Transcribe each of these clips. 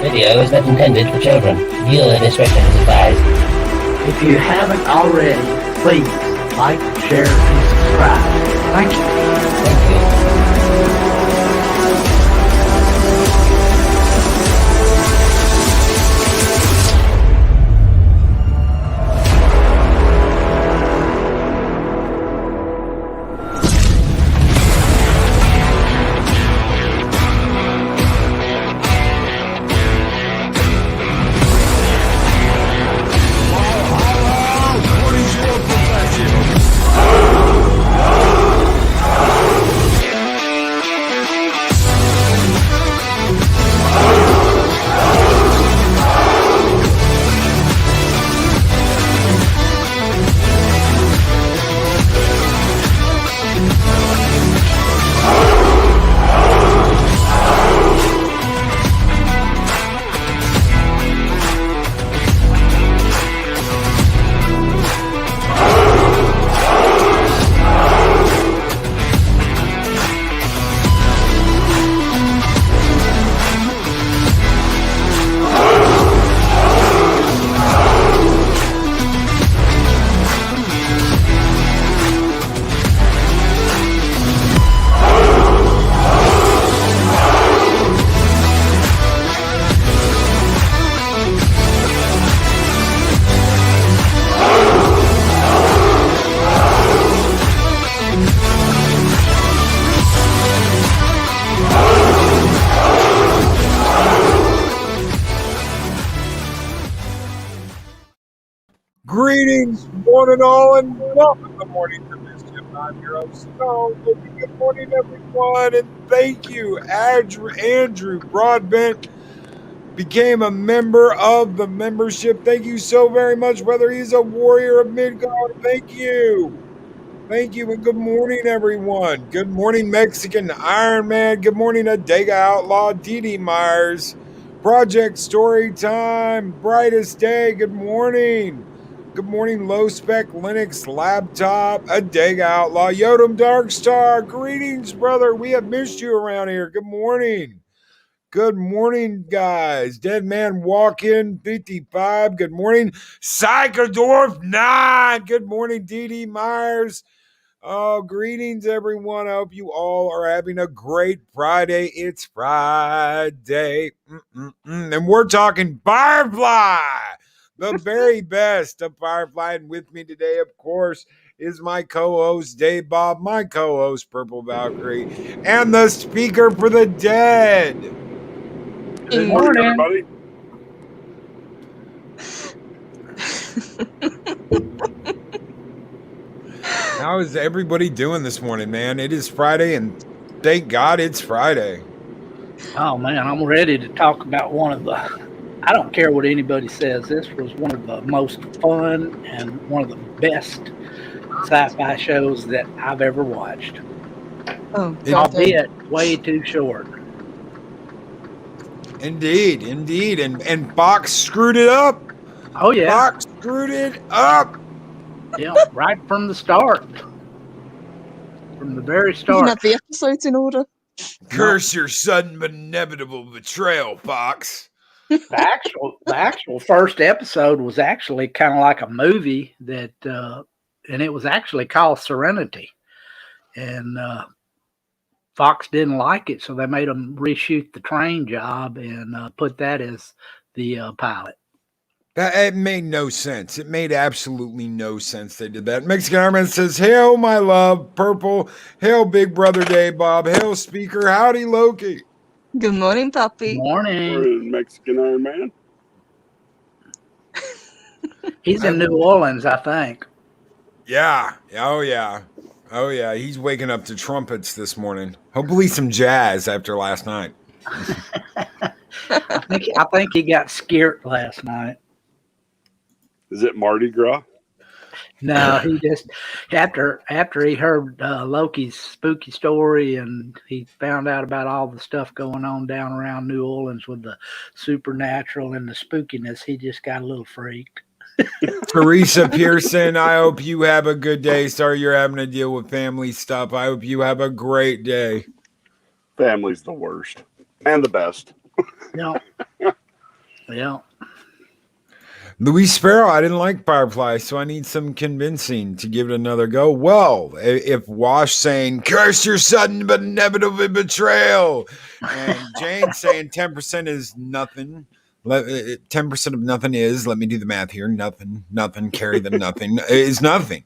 Video is not intended for children. Viewer discretion is advised. If you haven't already, please like, share, and subscribe. Thank you. Thank you. Greetings, one and all, and welcome to Morning to Mischief. I'm your host, Snow. Good morning, everyone, and thank you. Andrew Broadbent became a member of the membership. Thank you so very much, whether he's a warrior of Midgard. Thank you. Thank you, and good morning, everyone. Good morning, Mexican Iron Man. Good morning, Adega Outlaw, Dee Myers. Project Storytime, Brightest Day. Good morning. Good morning, Low Spec Linux Laptop, Adega Outlaw, Yodam Darkstar. Greetings, brother. We have missed you around here. Good morning. Good morning, guys. Dead Man Walk-In 55. Good morning, Psychodorf 9. Good morning, Dee Myers. Oh, greetings, everyone. I hope you all are having a great Friday. It's Friday. And we're talking Firefly, the very best of Firefly. And with me today, of course, is my co-host, Dave Bob, my co-host, Purple Valkyrie, and the speaker for the dead. Good morning, everybody. How is everybody doing this morning, man? It is Friday, and thank God it's Friday. Oh man, I'm ready to talk about one of the. I don't care what anybody says. This was one of the most fun and one of the best sci-fi shows that I've ever watched. Oh, albeit way too short. Indeed, and Fox screwed it up. Oh yeah, Fox screwed it up. Yeah, right from the start. From the very start. You have the episodes in order. Curse your sudden inevitable betrayal, Fox. The actual first episode was actually kind of like a movie that, and it was actually called Serenity, and Fox didn't like it, so they made them reshoot the train job and put that as the pilot. It made no sense. It made absolutely no sense they did that. Mexican Arman says, hail, my love, Purple. Hail, Big Brother Dave Bob. Hail, Speaker. Howdy, Loki. Good morning, Puppy. Morning. Mexican Iron Man. He's in New Orleans, I think. Yeah. Oh, yeah. Oh, yeah. He's waking up to trumpets this morning. Hopefully some jazz after last night. I think he got scared last night. Is it Mardi Gras? No, he just after he heard Loki's spooky story and he found out about all the stuff going on down around New Orleans with the supernatural and the spookiness, he just got a little freaked. Teresa Pearson, I hope you have a good day. Sorry you're having to deal with family stuff. I hope you have a great day. Family's the worst and the best. No. Yeah. Louis Sparrow, I didn't like Firefly, so I need some convincing to give it another go. Well, if Wash saying, curse your sudden but inevitable betrayal, and Jane saying 10% is nothing, 10% of nothing is, let me do the math here, nothing, carry the nothing, is nothing.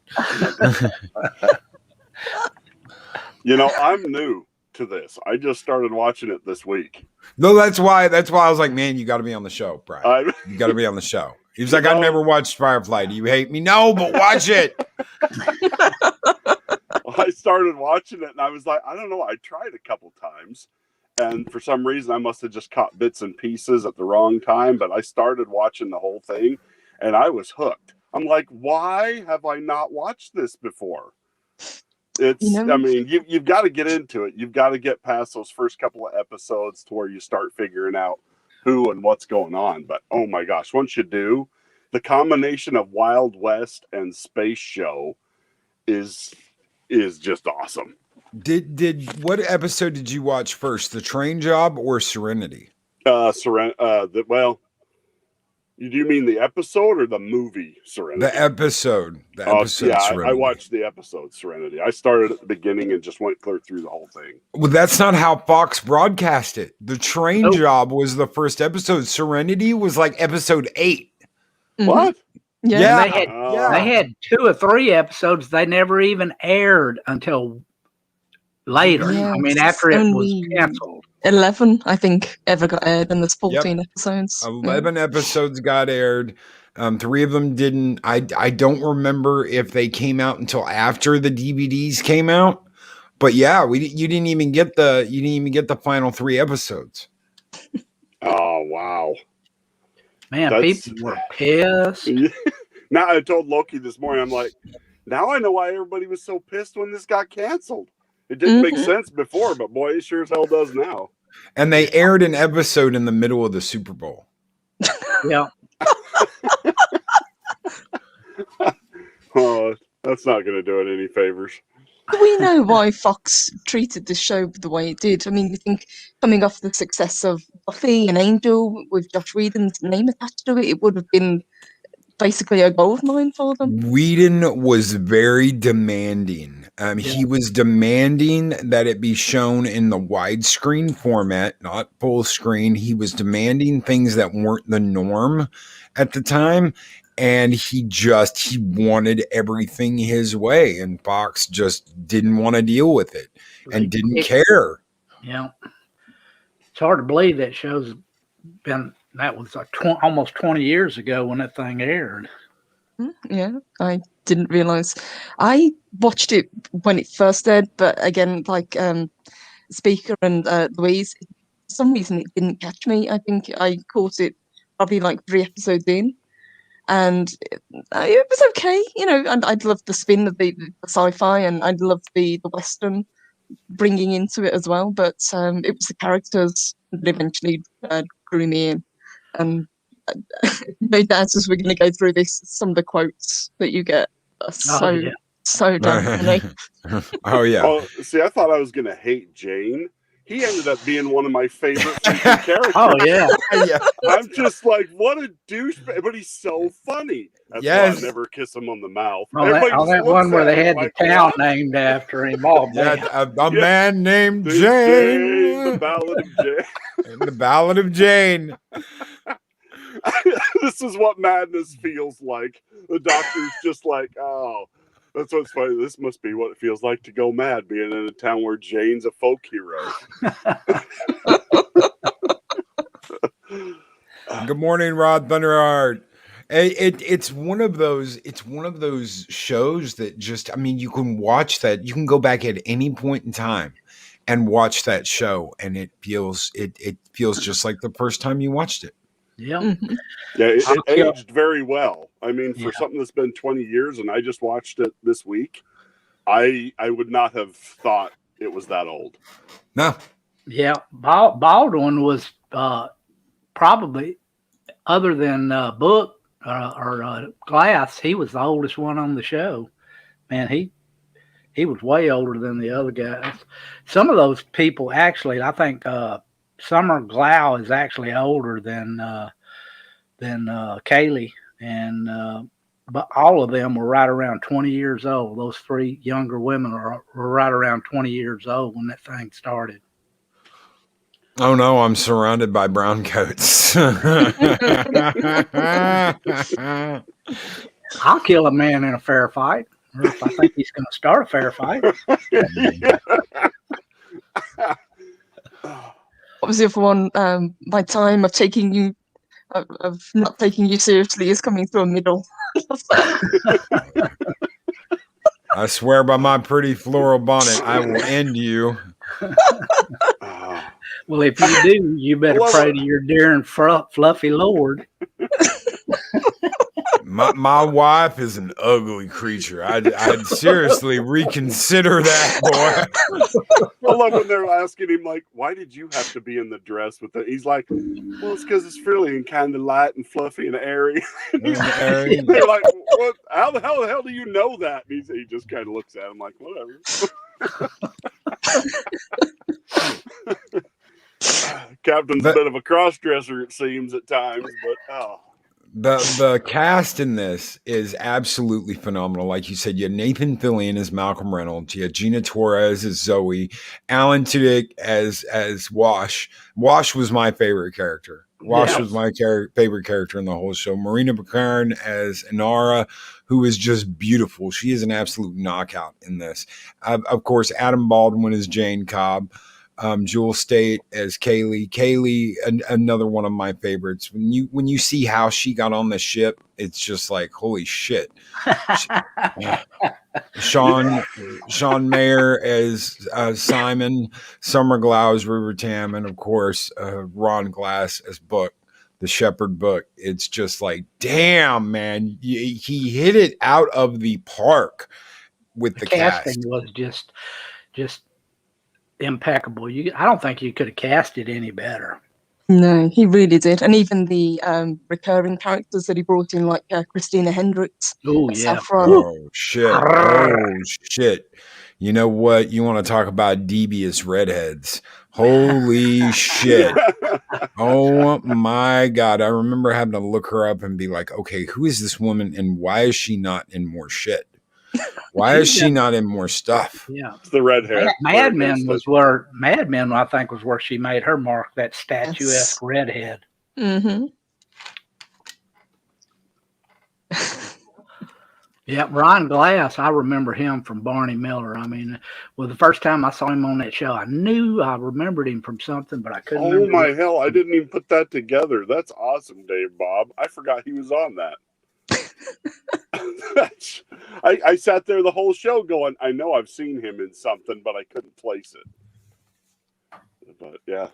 I'm new to this. I just started watching it this week. No, that's why I was like, man, you got to be on the show, Brian. You got to be on the show. He was like, I've never watched Firefly. Do you hate me? No, but watch it. I started watching it and I was like, I don't know. I tried a couple times and for some reason I must have just caught bits and pieces at the wrong time. But I started watching the whole thing and I was hooked. I'm like, why have I not watched this before? You've got to get into it. You've got to get past those first couple of episodes to where you start figuring out who and what's going on. But oh my gosh, once you do, the combination of Wild West and Space Show is just awesome. What episode did you watch first? The Train Job or Serenity? Do you mean the episode or the movie Serenity? The episode. Serenity. I watched the episode Serenity. I started at the beginning and just went clear through the whole thing. Well, that's not how Fox broadcast it. The Train Job was the first episode. Serenity was like episode 8. Mm-hmm. What? Yeah. They had 2 or 3 episodes. They never even aired until later. Yeah, after it was canceled. 11, I think, ever got aired, and there's 14 episodes. 11 episodes got aired. 3 of them didn't. I don't remember if they came out until after the DVDs came out. But yeah, you didn't even get the final 3 episodes. Oh wow, man! People were pissed. Now I told Loki this morning. I'm like, now I know why everybody was so pissed when this got canceled. It didn't make sense before, but boy, it sure as hell does now. And they aired an episode in the middle of the Super Bowl. Yeah. Oh, that's not going to do it any favors. Do we know why Fox treated this show the way it did? I mean, you think coming off the success of Buffy and Angel with Josh Whedon's name attached to it, it would have been basically a goldmine for them. Whedon was very demanding. He was demanding that it be shown in the widescreen format, not full screen. He was demanding things that weren't the norm at the time. And he wanted everything his way. And Fox just didn't want to deal with it and didn't care. Yeah. It's hard to believe that show's been, that was like almost 20 years ago when that thing aired. Yeah, I didn't realize. I watched it when it first aired, but again, like Speaker and Louise, for some reason it didn't catch me. I think I caught it probably like 3 episodes in, and it was okay, and I'd loved the spin of the sci-fi, and I'd loved the Western bringing into it as well, but it was the characters that eventually drew me in. And no doubt as we're going to go through this, some of the quotes that you get are so damn funny. Oh yeah. Oh, see, I thought I was going to hate Jane. He ended up being one of my favorite characters. Oh yeah. Yeah. I'm just like, what a douchebag, but he's so funny. That's why I never kiss him on the mouth. That one where they had the town named after him. Oh, a man named Jane. The Ballad of Jane. The Ballad of Jane. This is what madness feels like. The doctor's just like, oh, that's what's funny. This must be what it feels like to go mad, being in a town where Jane's a folk hero. Good morning, Rod Thunderheart. It's one of those shows that just, you can watch that. You can go back at any point in time and watch that show, and it feels just like the first time you watched it. Yeah. Mm-hmm. Yeah, it aged very well. For something that's been 20 years and I just watched it this week, I would not have thought it was that old. No. Yeah. Baldwin was probably, other than Book or Glass, he was the oldest one on the show. Man, he was way older than the other guys. Some of those people actually, I think Summer Glau is actually older than than Kaylee, and but all of them were right around 20 years old. Those three younger women were right around 20 years old when that thing started. Oh no, I'm surrounded by brown coats. I'll kill a man in a fair fight, or if I think he's going to start a fair fight. What was the other one? My time of taking you, of not taking you seriously is coming through a middle. I swear by my pretty floral bonnet, I will end you. Well, if you do, you better pray to your dear and fluffy Lord. My wife is an ugly creature. I'd seriously reconsider that, boy. I love when they're asking him, like, why did you have to be in the dress with it? He's like, well, it's because it's frilly and kind of light and fluffy and airy. They're like, what? How the hell do you know that? And he just kind of looks at him like, whatever. Captain's a bit of a cross-dresser, it seems, at times, but The cast in this is absolutely phenomenal. Like you said, you had Nathan Fillion as Malcolm Reynolds, you had Gina Torres as Zoe, Alan Tudyk as Wash. Wash was my favorite character. Wash was my favorite character in the whole show. Marina Baccarin as Inara, who is just beautiful. She is an absolute knockout in this. Of course, Adam Baldwin as Jane Cobb. Jewel State as Kaylee. Kaylee, another one of my favorites. When you see how she got on the ship, it's just like, holy shit. Sean Mayer as Simon, Summer Glau as River Tam, and of course Ron Glass as Book, the Shepherd Book. It's just like, damn, man, he hit it out of the park with the casting cast. Was just impeccable. I don't think you could have cast it any better. No, he really did. And even the recurring characters that he brought in, like Christina Hendricks. Oh, yeah. Saffron. Oh, shit. You know what? You want to talk about devious redheads. Holy shit. Oh, my God. I remember having to look her up and be like, okay, who is this woman and why is she not in more shit? Why is she not in more stuff? Yeah, it's the red hair. Mad Men, I think, was where she made her mark. That statuesque redhead. Mm-hmm. Yeah, Ron Glass. I remember him from Barney Miller. I mean, the first time I saw him on that show, I knew I remembered him from something, but I couldn't. Oh my hell! I didn't even put that together. That's awesome, Dave Bob. I forgot he was on that. I sat there the whole show going, I know I've seen him in something, but I couldn't place it. But yeah.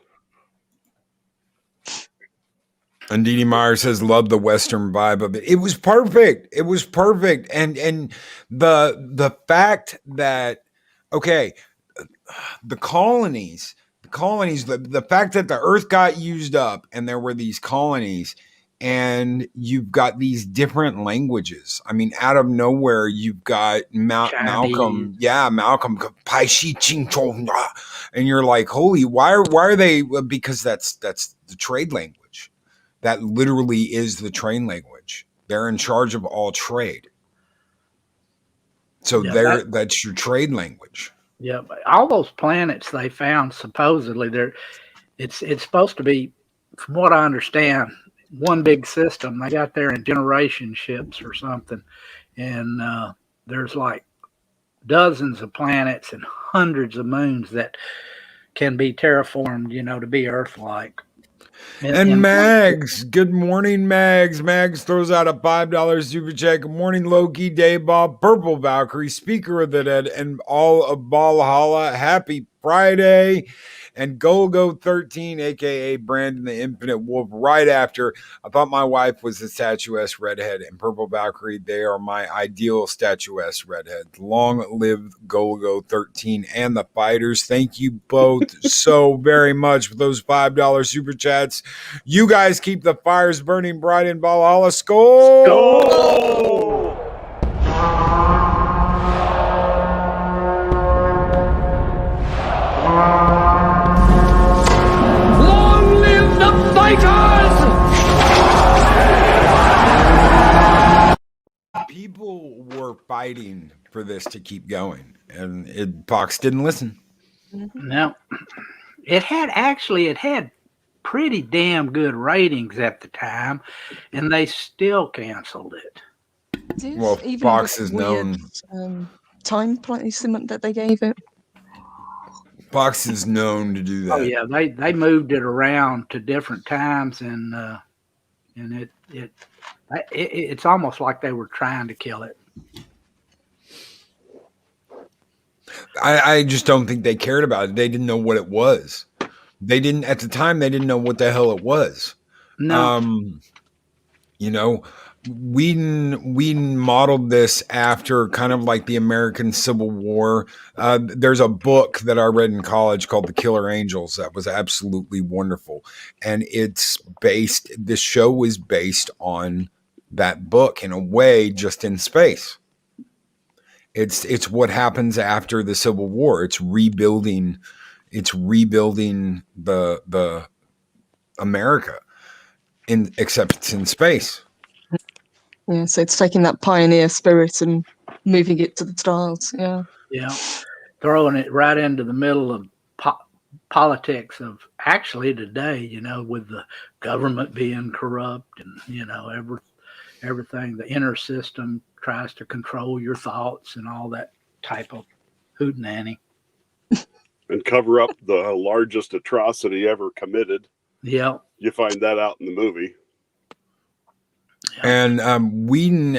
And Dee Dee Meyer says, love the Western vibe of it. It was perfect. It was perfect. And the fact that, okay, the colonies, the fact that the earth got used up and there were these colonies, and you've got these different languages. I mean, out of nowhere, you've got Malcolm. Yeah, Malcolm. And you're like, holy, why are they? Because that's the trade language. That literally is the trade language. They're in charge of all trade. So that's your trade language. Yeah, all those planets they found, supposedly, it's supposed to be, from what I understand, one big system. They got there in generation ships or something, and there's like dozens of planets and hundreds of moons that can be terraformed, to be Earth-like. And Mags, good morning, Mags. Mags throws out a $5 super chat. Good morning, Loki, Dave Bob, Purple Valkyrie, Speaker of the Dead, and all of Valhalla. Happy Friday. And Golgo 13, aka Brandon the Infinite Wolf, right after. I thought my wife was a statuesque redhead, and Purple Valkyrie, they are my ideal statuesque redheads. Long live Golgo 13 and the fighters. Thank you both so very much for those $5 super chats. You guys keep the fires burning bright in Valhalla. Skol! Skol! Long live the fighters! people were fighting for this to keep going, and Fox didn't listen. No, it had pretty damn good ratings at the time, and they still canceled it. Well, Even Fox with is weird known. time placement that they gave it. Fox is known to do that. Oh yeah, they moved it around to different times, and it's almost like they were trying to kill it. I just don't think they cared about it. They didn't know what it was. They didn't at the time. They didn't know what the hell it was. No, You know, Whedon modeled this after kind of like the American Civil War. There's a book that I read in college called The Killer Angels that was absolutely wonderful, and this show was based on that book in a way, just in space. It's what happens after the Civil War. It's rebuilding the America, except it's in space. Yeah, so it's taking that pioneer spirit and moving it to the stars. Yeah. yeah, throwing it right into the middle of politics of actually today. With the government being corrupt, and everything, the inner system tries to control your thoughts and all that type of hootenanny. And cover up the largest atrocity ever committed. Yeah. You find that out in the movie. And Whedon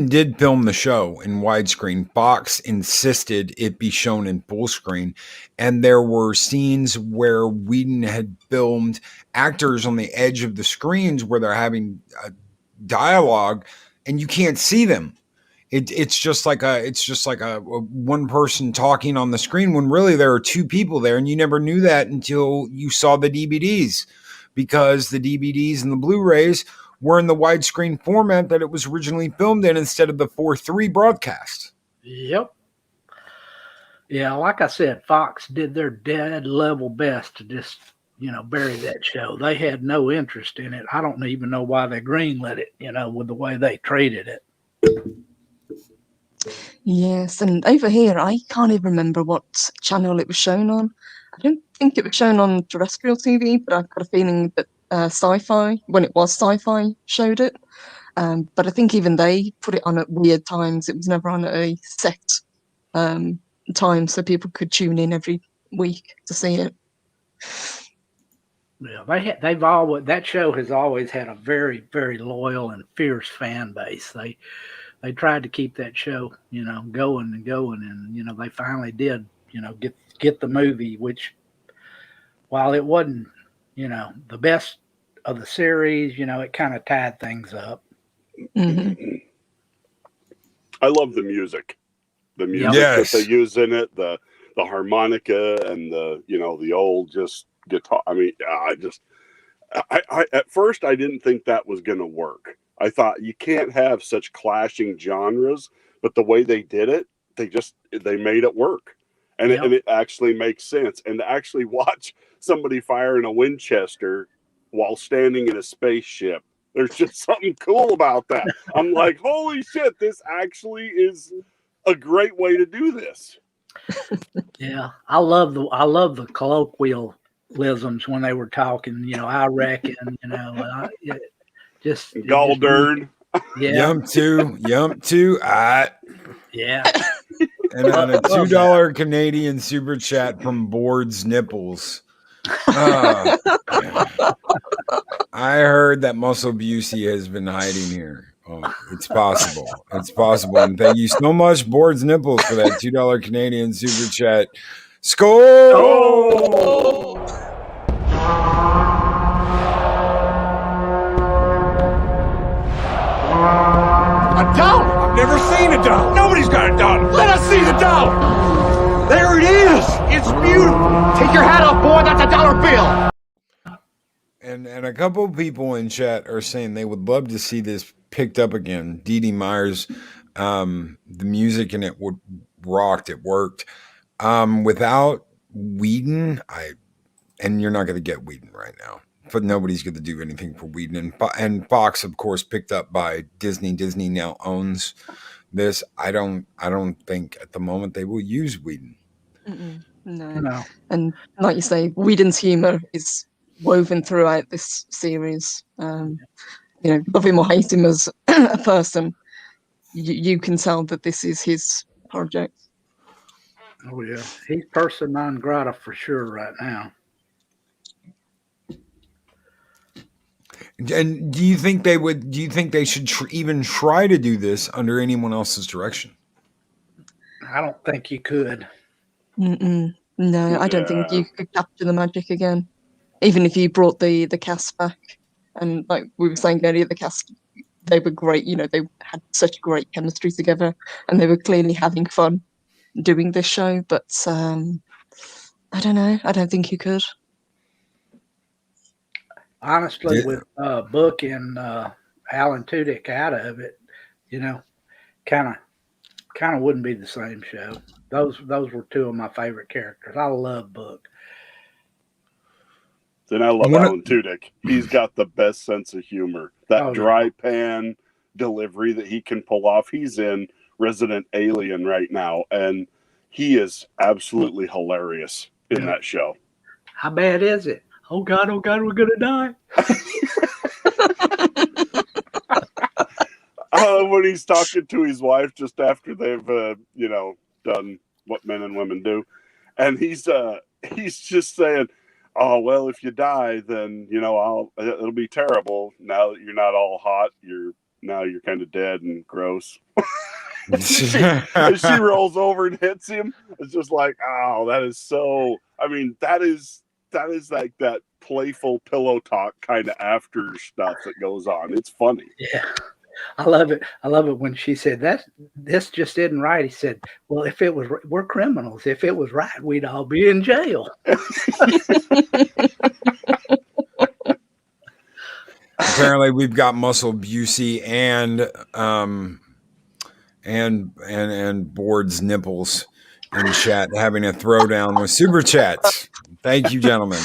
did film the show in widescreen. Fox insisted it be shown in full screen. And there were scenes where Whedon had filmed actors on the edge of the screens where they're having dialogue and you can't see them. It's just like a one person talking on the screen when really there are two people there, and you never knew that until you saw the DVDs, because the DVDs and the Blu-rays were in the widescreen format that it was originally filmed in instead of the 4:3 broadcast. Yep. Yeah, like I said, Fox did their dead level best to just, bury that show. They had no interest in it. I don't even know why they greenlit it, with the way they treated it. Yes, and over here, I can't even remember what channel it was shown on. I don't think it was shown on terrestrial TV, but I've got a feeling that Sci-Fi, when it was Sci-Fi, showed it. But I think even they put it on at weird times. It was never on at a set time, so people could tune in every week to see it. Yeah, that show has always had a very, very loyal and fierce fan base. They tried to keep that show, going and going, and they finally did, get the movie, which, while it wasn't, the best of the series, it kind of tied things up. Mm-hmm. I love the music. The music Yes. that they use in it, the harmonica and the old just guitar. I mean, I at first I didn't think that was going to work. I thought you can't have such clashing genres, but the way they did it, they made it work. And, Yep. and it actually makes sense. And to actually watch somebody firing a Winchester while standing in a spaceship, there's just something cool about that. I'm like, holy shit, this actually is a great way to do this. Yeah, I love the colloquialisms when they were talking. I reckon. Just Galdern. Yeah, Yump to, yeah. and on a $2 Canadian super chat from Boards Nipples. I heard that Muscle Busey has been hiding here. Oh, it's possible. It's possible. And thank you so much, Boards Nipples, for that $2 Canadian super chat. Skol! Oh! A dollar? I've never seen a dollar. Nobody's got a dollar. Let us see the dollar. There it is. It's beautiful. Take your hat off, boy. That's a dollar bill. And a couple of people in chat are saying they would love to see this picked up again. Dee Dee Myers, the music in it rocked. It worked. Without Whedon, and you're not going to get Whedon right now. but nobody's going to do anything for Whedon. And Fox, of course, picked up by Disney. Disney now owns this. I don't think at the moment they will use Whedon. No. And like you say, Whedon's humor is woven throughout this series. Love him or hate him as a person, you can tell that this is his project. Oh yeah, he's person non grata for sure right now. And do you think they would? Do you think they should even try to do this under anyone else's direction? I don't think you could. No, I don't think you could capture the magic again, even if you brought the cast back. And like we were saying earlier, the cast, they were great. They had such great chemistry together, and they were clearly having fun doing this show. But I don't know. I don't think you could. Honestly, with Book and Alan Tudyk out of it, kind of wouldn't be the same show. Those were two of my favorite characters. I love Book. Then I love Alan Tudyk. He's got the best sense of humor. That dry pan delivery that he can pull off. He's in Resident Alien right now, and he is absolutely hilarious in that show. How bad is it? Oh God, we're gonna die. When he's talking to his wife just after they've done what men and women do, and he's just saying, "Oh well, if you die, then it'll be terrible. Now that you're not all hot, you're kind of dead and gross." And she rolls over and hits him. It's just like, oh, that is so. I mean, that is like that playful pillow talk kind of after stuff that goes on. It's funny. Yeah. I love it. I love it when she said this just isn't right. He said, well, if it was, we're criminals. If it was right, we'd all be in jail. Apparently we've got Muscle Busey and Board's nipples in chat having a throwdown with super chats. Thank you, gentlemen.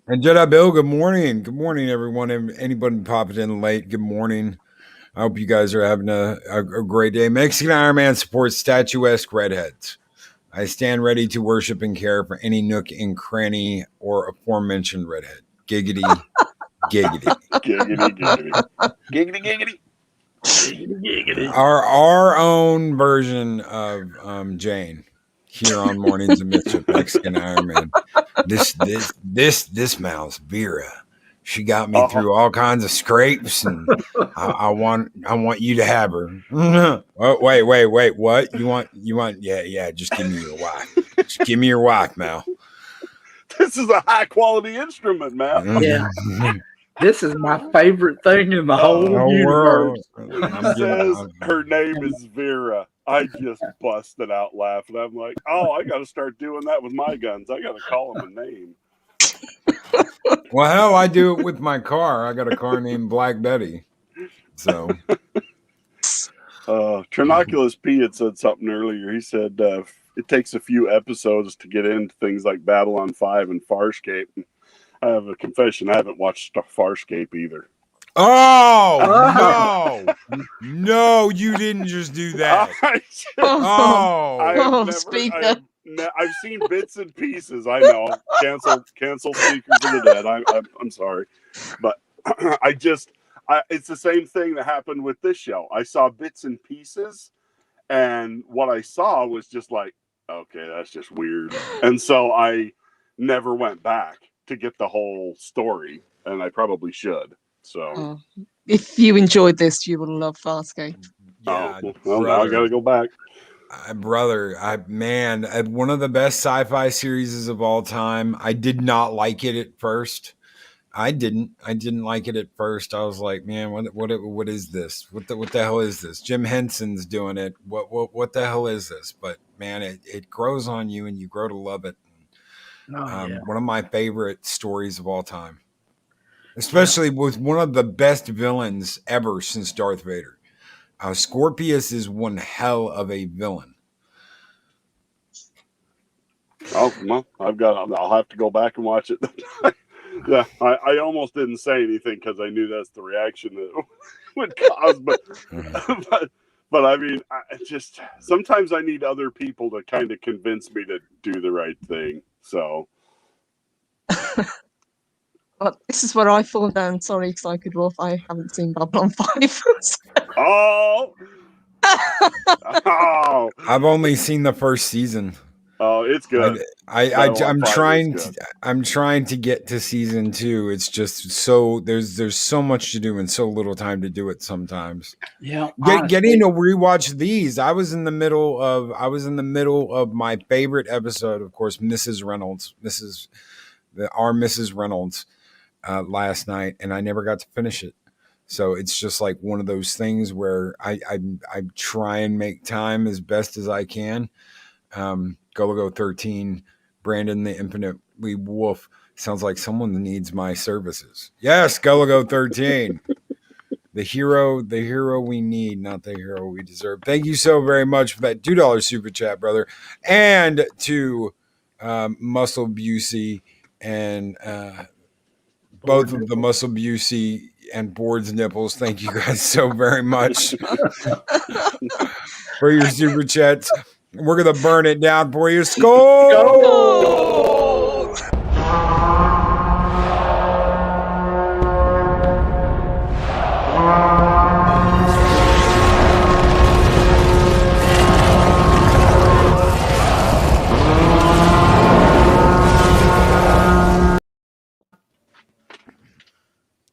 And Jedi Bill, good morning. Good morning, everyone. Anybody popping in late, good morning. I hope you guys are having a great day. Mexican Iron Man supports statuesque redheads. I stand ready to worship and care for any nook and cranny or aforementioned redhead. Giggity, giggity. Giggity, giggity. Giggity, giggity. Giggity, giggity. Our own version of Jane here on Mornings of Mischief, Mexican Iron Man. This mouse, Vera, she got me through all kinds of scrapes, and I want you to have her. Oh, wait, what? You want? Yeah, just give me your wife. Just give me your wife, Mal. This is a high quality instrument, Mal. Yeah. This is my favorite thing in the whole universe. When he says her name is Vera, I just busted out laughing. I'm like, oh, I got to start doing that with my guns. I got to call them a name. Well, hell, I do it with my car. I got a car named Black Betty. So, Trinoculus P had said something earlier. He said it takes a few episodes to get into things like Babylon 5 and Farscape. I have a confession. I haven't watched Farscape either. Oh, no, you didn't just do that. I've seen bits and pieces. I know. Cancel Speakers of the Dead. I'm sorry. But it's the same thing that happened with this show. I saw bits and pieces, and what I saw was just like, okay, that's just weird. And so I never went back to get the whole story, and I probably should. So, if you enjoyed this, you will love Farscape. Yeah, well, now I gotta go back. One of the best sci-fi series of all time. I did not like it at first. I didn't like it at first. I was like, man, what is this? What the hell is this? Jim Henson's doing it. What the hell is this? But man, it grows on you, and you grow to love it. One of my favorite stories of all time, especially with one of the best villains ever since Darth Vader. Scorpius is one hell of a villain. Oh, well, I'll have to go back and watch it. Yeah, I almost didn't say anything because I knew that's the reaction that it would cause. But I mean, sometimes I need other people to kind of convince me to do the right thing. So. Well, this is where I fall down. Sorry, Psycho Dwarf. I haven't seen Babylon 5. Oh! Oh! I've only seen the first season. Oh, it's good. I'm trying to get to season 2. It's just so there's so much to do and so little time to do it sometimes. Yeah, Getting to rewatch these, I was in the middle of my favorite episode, of course, Mrs. Reynolds, Mrs. Reynolds, last night, and I never got to finish it. So it's just like one of those things where I try and make time as best as I can. Gulago 13, Brandon the Infinitely Wolf. Sounds like someone that needs my services. Yes, Gulago 13. The hero we need, not the hero we deserve. Thank you so very much for that $2 super chat, brother. And to Muscle Busey and both of the Muscle Busey and Board's nipples. Thank you guys so very much for your super chats. We're going to burn it down for you. Skull!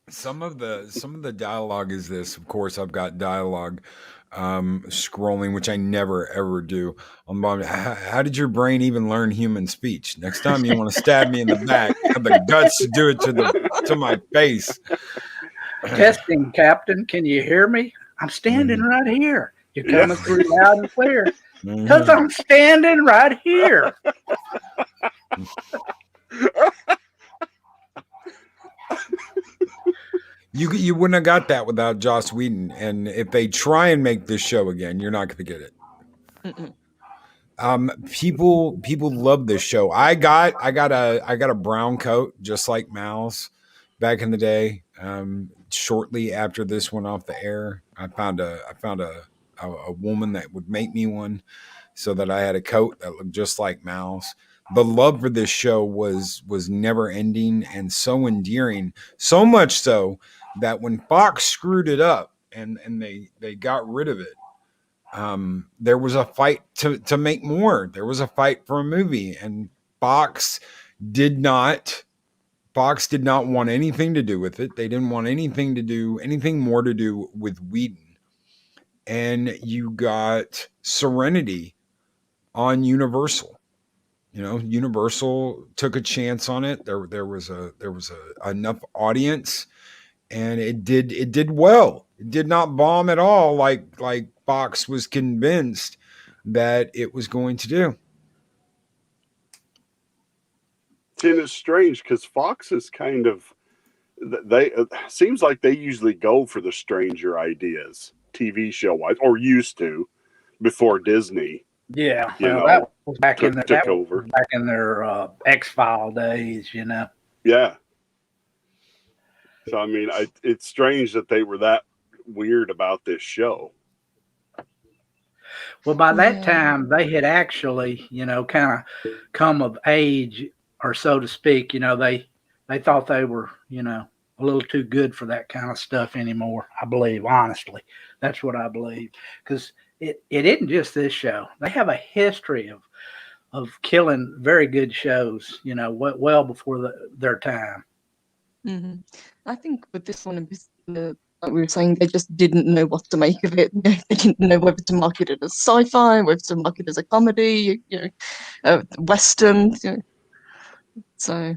Some of the dialogue is this. Of course, I've got dialogue scrolling, which I never ever do. How did your brain even learn human speech? Next time you want to stab me in the back, have the guts to do it to my face. Testing, Captain. Can you hear me? I'm standing right here. You're coming through loud and clear. Because I'm standing right here. You wouldn't have got that without Joss Whedon, and if they try and make this show again, you're not going to get it. People love this show. I got a brown coat just like Mal's back in the day. Shortly after this went off the air, I found a woman that would make me one, so that I had a coat that looked just like Mal's. The love for this show was never ending and so endearing, so much so that when Fox screwed it up and they got rid of it, there was a fight to make more. There was a fight for a movie, and Fox did not want anything to do with it. They didn't want anything more to do with Whedon. And you got Serenity on Universal. You know, Universal took a chance on it. There was enough audience, and it did well. It did not bomb at all like Fox was convinced that it was going to do. And it's strange because Fox is kind of seems like they usually go for the stranger ideas, TV show wise, or used to before Disney. Yeah, that was back in their X-File days, you know. Yeah. So I mean, it's strange that they were that weird about this show. Well, by that time, they had actually, you know, kind of come of age, or so to speak. You know, they thought they were, you know, a little too good for that kind of stuff anymore. I believe, honestly, that's what I believe, because it isn't just this show. They have a history of killing very good shows, you know, well before their time. Mm-hmm. I think with this one, like we were saying, they just didn't know what to make of it. They didn't know whether to market it as sci-fi, whether to market it as a comedy, you know, Western. You know. So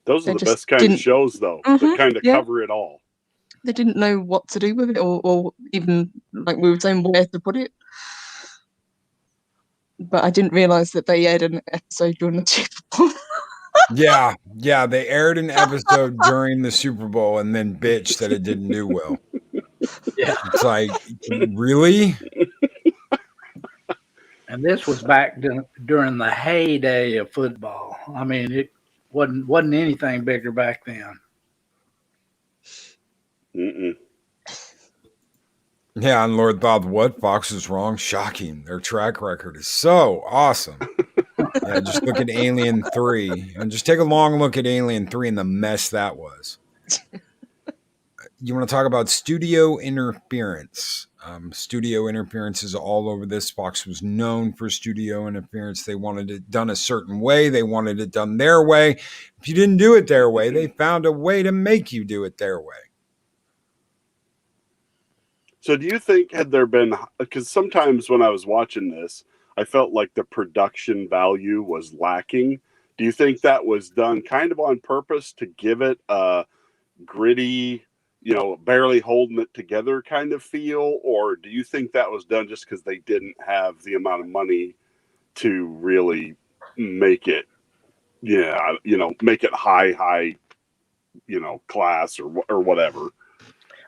those are the best kind of shows, though. That kind of cover it all. They didn't know what to do with it, or even, like we were saying, where to put it. But I didn't realize that they aired an episode during the Super Bowl. Yeah, they aired an episode during the Super Bowl and then bitched that it didn't do well. Yeah, it's like, really? And this was back during the heyday of football. I mean, it wasn't anything bigger back then. Mm-mm. Yeah, and Lord Bob, what? Fox is wrong. Shocking. Their track record is so awesome. Yeah, just look at Alien 3. And just take a long look at Alien 3 and the mess that was. You want to talk about studio interference? Studio interference is all over this. Fox was known for studio interference. They wanted it done a certain way. They wanted it done their way. If you didn't do it their way, they found a way to make you do it their way. So do you think, had there been, because sometimes when I was watching this, I felt like the production value was lacking. Do you think that was done kind of on purpose to give it a gritty, barely holding it together kind of feel? Or do you think that was done just because they didn't have the amount of money to really make it, make it high, class or whatever?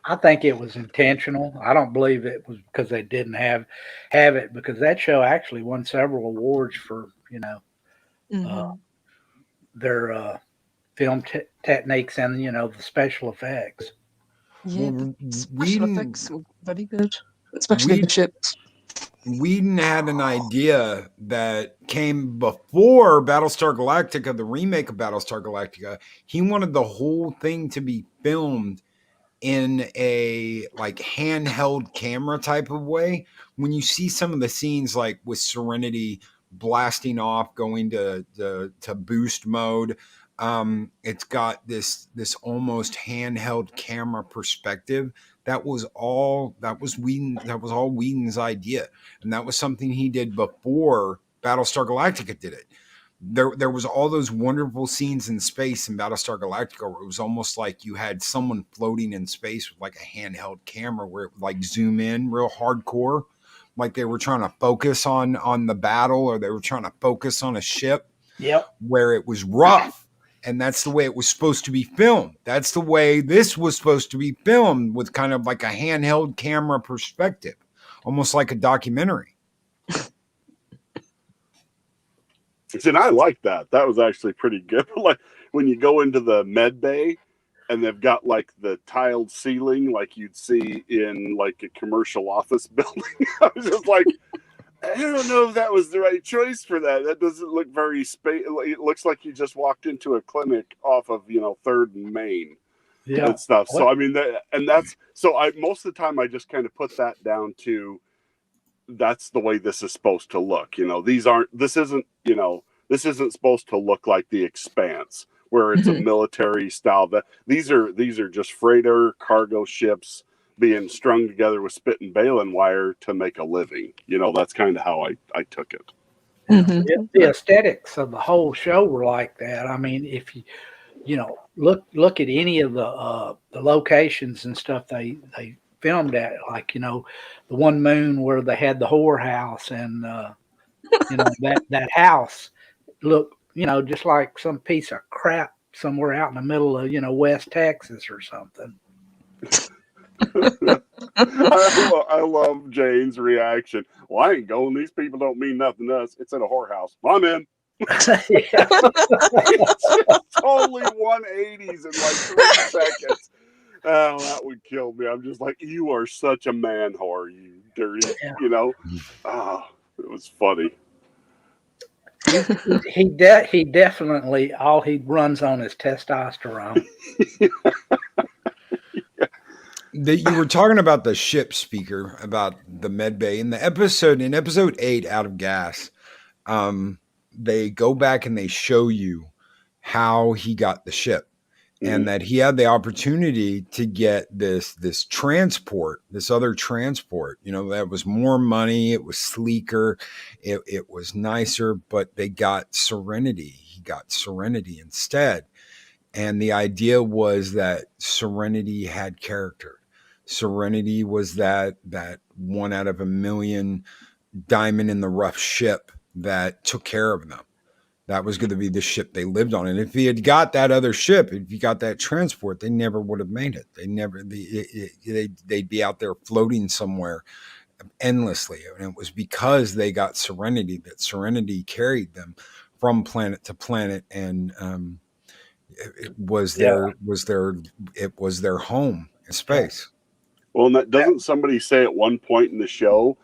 I think it was intentional. I don't believe it was because they didn't have it, because that show actually won several awards for their film techniques and the special effects. Yeah, Well, the special effects were very good, especially the ships. Whedon had an idea that came before Battlestar Galactica, the remake of Battlestar Galactica. He wanted the whole thing to be filmed in a like handheld camera type of way. When you see some of the scenes like with Serenity blasting off, going to boost mode, it's got this almost handheld camera perspective. That was all Whedon's idea, and that was something he did before Battlestar Galactica did it. There was all those wonderful scenes in space in Battlestar Galactica where it was almost like you had someone floating in space with like a handheld camera where it would like zoom in real hardcore, like they were trying to focus on the battle, or they were trying to focus on a ship. Yep. Where it was rough. And that's the way it was supposed to be filmed. That's the way this was supposed to be filmed, with kind of like a handheld camera perspective, almost like a documentary. And I like that. That was actually pretty good. Like when you go into the med bay and they've got like the tiled ceiling like you'd see in like a commercial office building. I was just like, I don't know if that was the right choice for that. That doesn't look very it looks like you just walked into a clinic off of 3rd and Main and stuff. So I mean most of the time I just kind of put that down to, that's the way this is supposed to look. This isn't supposed to look like The Expanse, where it's a military style. That these are just freighter cargo ships being strung together with spit and baling wire to make a living. That's kind of how I took it. The aesthetics of the whole show were like that. I mean, if you look at any of the locations and stuff they filmed at, like the one moon where they had the whorehouse, and that house looked just like some piece of crap somewhere out in the middle of West Texas or something. I love Jane's reaction. Well, I ain't going. These people don't mean nothing to us. It's in a whorehouse. I'm in. It's totally 180s in like 3 seconds. Oh, that would kill me. I'm just like, you are such a man whore, you dirty, Oh, it was funny. He definitely, all he runs on is testosterone. You were talking about the ship, Speaker, about the med bay. In episode 8, Out of Gas, they go back and they show you how he got the ship. And that he had the opportunity to get this transport, this other transport, that was more money. It was sleeker. It was nicer, but they got Serenity. He got Serenity instead. And the idea was that Serenity had character. Serenity was that 1 out of a million diamond in the rough ship that took care of them. That was going to be the ship they lived on. And if he had got that other ship, if he got that transport, they never would have made it. They'd be out there floating somewhere endlessly. And it was because they got Serenity that Serenity carried them from planet to planet, and it was their home in space. Well, and doesn't somebody say at one point in the show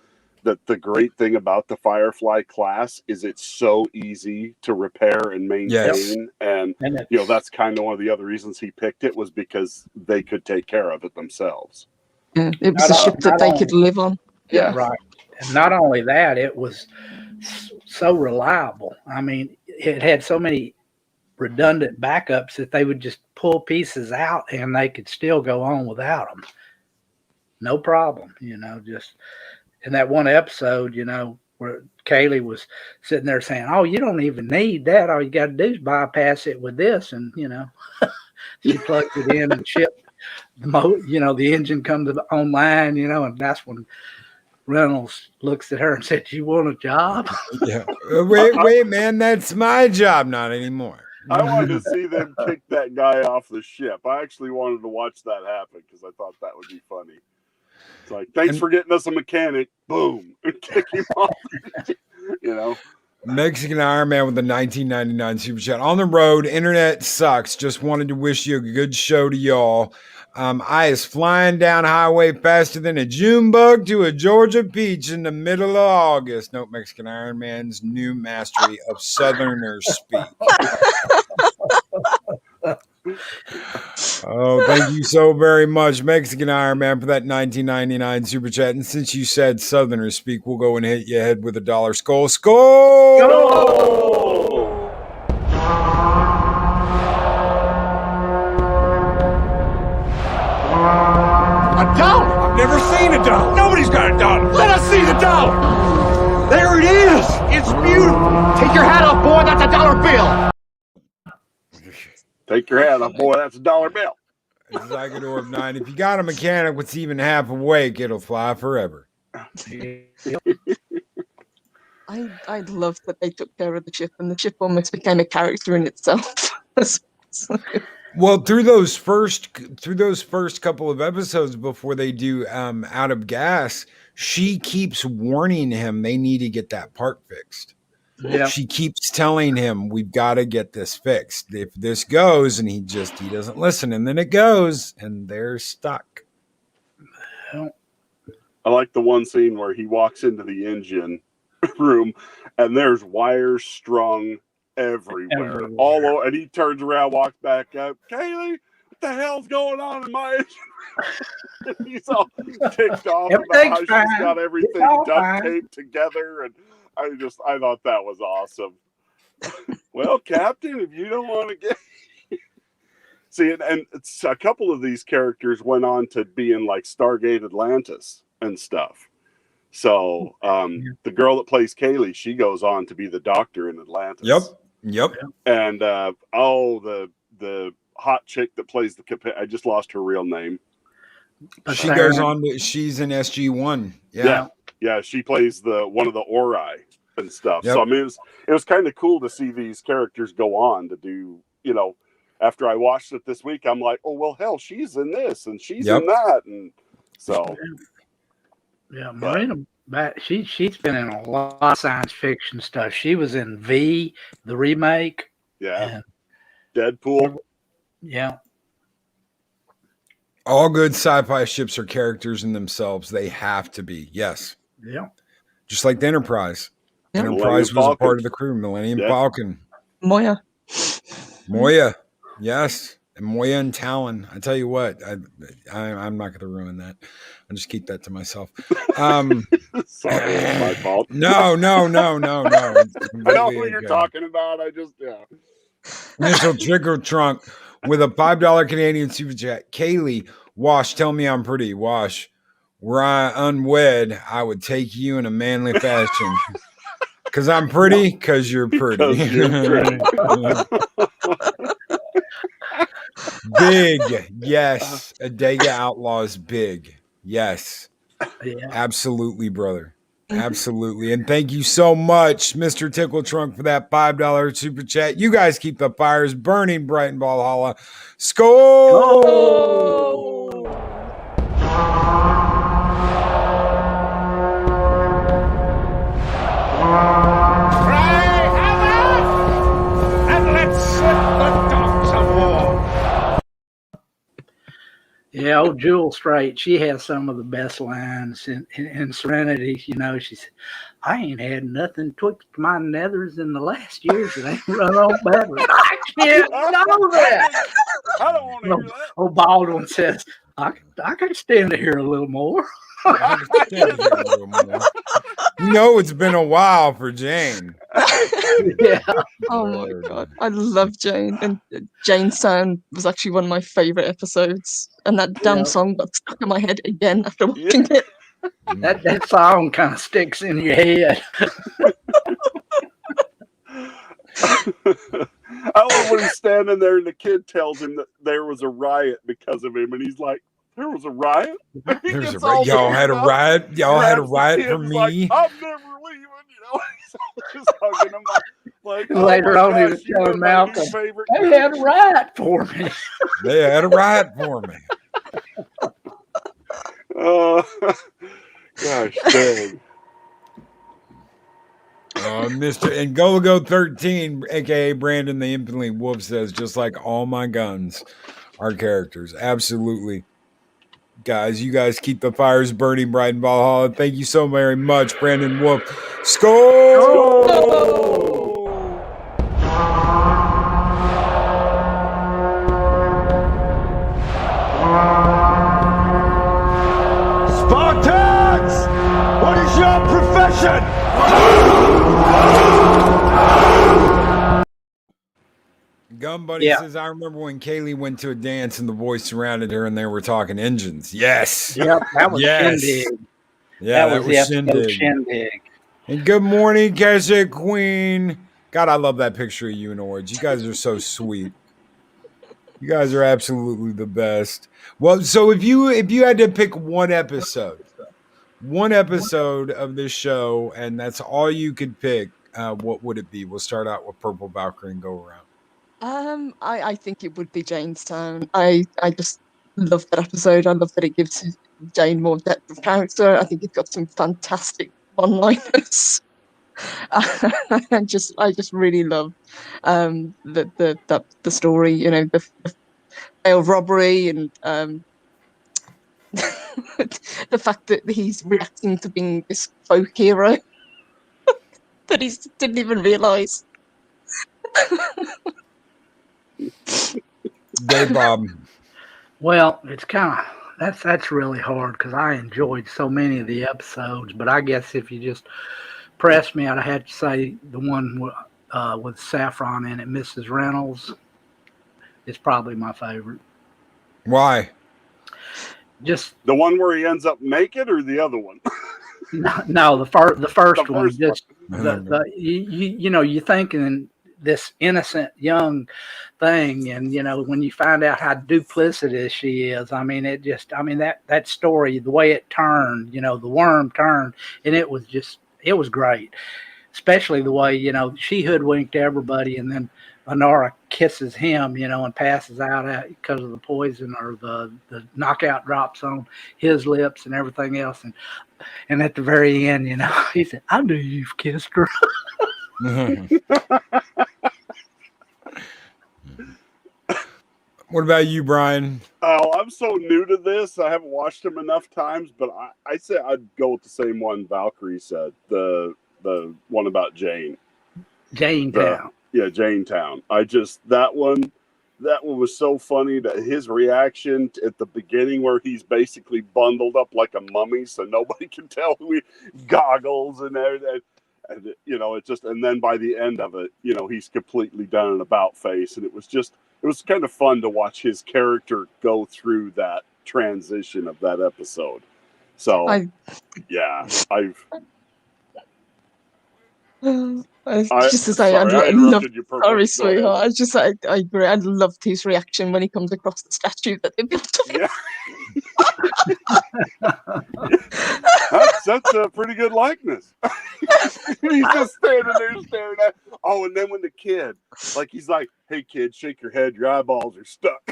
that the great thing about the Firefly class is it's so easy to repair and maintain, Yes. and you know that's kind of one of the other reasons he picked it, was because they could take care of it themselves. Yeah, it was a ship that they could live on. Yeah, right. And not only that, it was so reliable. I mean, it had so many redundant backups that they would just pull pieces out and they could still go on without them. No problem, just in that one episode, where Kaylee was sitting there saying, "Oh, you don't even need that. All you got to do is bypass it with this." And, she plugged it in and shipped the engine comes online, and that's when Reynolds looks at her and said, "You want a job?" Yeah. Wait, man, that's my job. Not anymore. I wanted to see them kick that guy off the ship. I actually wanted to watch that happen because I thought that would be funny. It's like, thanks for getting us a mechanic. Boom. And kick him off. Mexican Iron Man with the 1999 Super Chat. On the road, internet sucks. Just wanted to wish you a good show to y'all. I is flying down highway faster than a June bug to a Georgia peach in the middle of August. Note Mexican Iron Man's new mastery of Southerner speak. Oh, thank you so very much, Mexican Iron Man, for that 1999 Super Chat. And since you said Southerner speak, we'll go and hit your head with a dollar. Skull. Go! A dollar? I've never seen a dollar. Nobody's got a dollar. Let us see the dollar. There it is. It's beautiful. Take your hat off, boy. That's a dollar bill. Take your hat off, boy. That's a dollar bill. It's like an orb 9. If you got a mechanic that's even half awake, it'll fly forever. I loved that they took care of the ship, and the ship almost became a character in itself. Well, through those first couple of episodes before they do Out of Gas, she keeps warning him they need to get that part fixed. Yeah. She keeps telling him we've got to get this fixed. If this goes, and he doesn't listen, and then it goes, and they're stuck. I like the one scene where he walks into the engine room and there's wires strung everywhere. All over, and he turns around, walks back up. Kaylee, what the hell's going on in my engine? He's all ticked off about how she's got everything duct taped together, and I thought that was awesome. Well, Captain, if you don't want to get see, and it's, a couple of these characters went on to be in like Stargate Atlantis and stuff. So the girl that plays Kaylee, she goes on to be the doctor in Atlantis. Yep. And the hot chick that plays the I just lost her real name. She goes on to, she's in SG-1. Yeah, she plays one of the Ori and stuff. Yep. So I mean, it was kind of cool to see these characters go on to do, after I watched it this week, I'm like, oh well, hell, she's in this and she's in that, and so Marina, she's been in a lot of science fiction stuff. She was in V, the remake. Yeah, Deadpool. Yeah. All good sci-fi ships are characters in themselves. They have to be. Yes. Yeah. Just like the Enterprise. Yeah. Enterprise was a part of the crew. Millennium Falcon. Moya. Yes. And Moya and Talon. I tell you what, I'm not going to ruin that. I'll just keep that to myself. Sorry, it's my fault. No. I know who you're talking about. Initial trigger trunk with a $5 Canadian super chat. Kaylee, Wash, tell me I'm pretty. Wash, were I unwed, I would take you in a manly fashion. Because I'm pretty, because you're pretty. Big, yes. Adega Outlaws, big. Yes. Yeah. Absolutely, brother. Absolutely. And thank you so much, Mr. Tickle Trunk, for that $5 super chat. You guys keep the fires burning bright in Valhalla. Skol! Yeah, old Jewel Straight, she has some of the best lines in Serenity. She said, I ain't had nothing twixt my nethers in the last years that ain't run on better. I can't know that. I don't want to hear that. Old Baldwin says, I can stand to hear a little more. I can stand to hear a little more. It's been a while for Jane. Yeah. Oh my god, I love Jane, and Janestown was actually one of my favorite episodes, and that damn song got stuck in my head again after watching it. That song kind of sticks in your head. I love when he's standing there and the kid tells him that there was a riot because of him, and he's like, "There was a riot? There's a riot. Y'all had a riot. Y'all had a riot for me. Like, I'm never leaving." He's just hugging him like Later on, he was telling Malcolm, "They had a riot for me." They had a riot for me. Gosh dang. Mr. and Golago 13, aka Brandon the Infinitely Wolf, says, just like all my guns are characters. Absolutely. Guys, you guys keep the fires burning bright in Valhalla. Thank you so very much, Brandon Wolf. Skol! Spartans! What is your profession? Gun Buddy says, I remember when Kaylee went to a dance and the boys surrounded her and they were talking engines. Yes. Yep, that was Shindig. Yeah, that was Shindig. And good morning, Kesha Queen. God, I love that picture of you and Orange. You guys are so sweet. You guys are absolutely the best. Well, so if you had to pick one episode of this show, and that's all you could pick, what would it be? We'll start out with Purple Valkyrie and go around. I think it would be Janestown. I just love that episode. I love that it gives Jane more depth of character. I think it's got some fantastic one-liners. I just really love the story. The failed robbery and the fact that he's reacting to being this folk hero that he didn't even realize. Dave Bob. Well, it's kind of that's really hard because I enjoyed so many of the episodes. But I guess if you just pressed me, I'd have to say the one with Saffron in it, Mrs. Reynolds, is probably my favorite. Why? Just the one where he ends up naked, or the other one? No, the first one. Just you're thinking this innocent young thing, and when you find out how duplicitous she is, that story, the way it turned, the worm turned, and it was great, especially the way she hoodwinked everybody, and then Honora kisses him, and passes out because of the poison or the knockout drops on his lips and everything else, and at the very end, he said, "I knew you've kissed her." What about you, Brian? Oh, I'm so new to this. I haven't watched them enough times, but I say I'd go with the same one Valkyrie said, the one about Jane. Janetown. Yeah, Janetown. That one was so funny, that his reaction at the beginning where he's basically bundled up like a mummy so nobody can tell who he goggles and everything. And and then by the end of it, he's completely done an about face, and it was kind of fun to watch his character go through that transition of that episode. So, I love. Sorry, sweetheart. I agree. I loved his reaction when he comes across the statue that they built of him. Yeah. That's a pretty good likeness. He's just standing there staring at. Oh, and then when the kid, he's like, "Hey, kid, shake your head. Your eyeballs are stuck."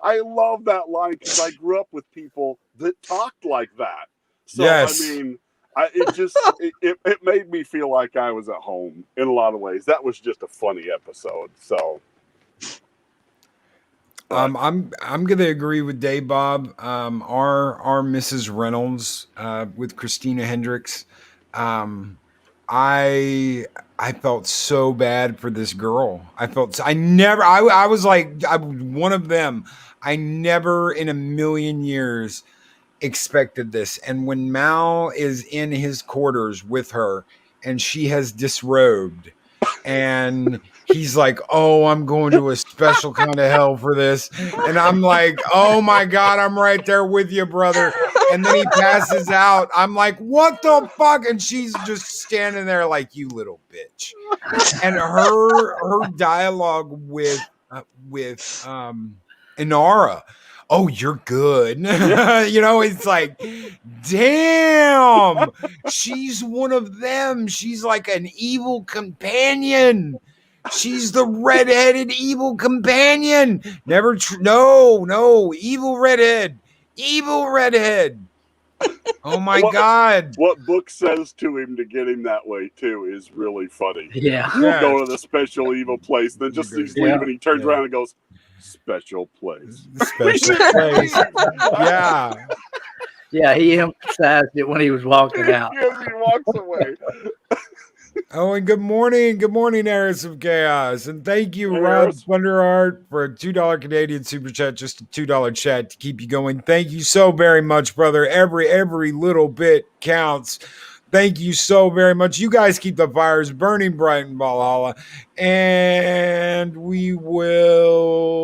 I love that line because I grew up with people that talked like that. So yes. It made me feel like I was at home in a lot of ways. That was just a funny episode. So. I'm gonna agree with Dave Bob. Our Mrs. Reynolds with Christina Hendricks. I felt so bad for this girl. I was like one of them. I never in a million years expected this. And when Mal is in his quarters with her and she has disrobed and he's like, "Oh, I'm going to a special kind of hell for this." And I'm like, "Oh my God, I'm right there with you, brother." And then he passes out. I'm like, "What the fuck?" And she's just standing there like, "You little bitch." And her dialogue with Inara, "Oh, you're good." It's like, damn, she's one of them. She's like an evil companion. She's the redheaded evil companion. No, evil redhead. Oh my God. What Book says to him to get him that way too is really funny. Yeah. We'll go to the special evil place. Then just as he's leaving, he turns around and goes, "Special place." Special place. Yeah. Yeah, he emphasized it when he was walking out. Yes, he walks away. Oh, and good morning, Heiress of Chaos, and thank you, Hey, Rod Heiress. Thunderheart, for a $2 Canadian super chat, just a $2 chat to keep you going. Thank you so very much, brother. Every little bit counts. Thank you so very much. You guys keep the fires burning bright in Valhalla, and we will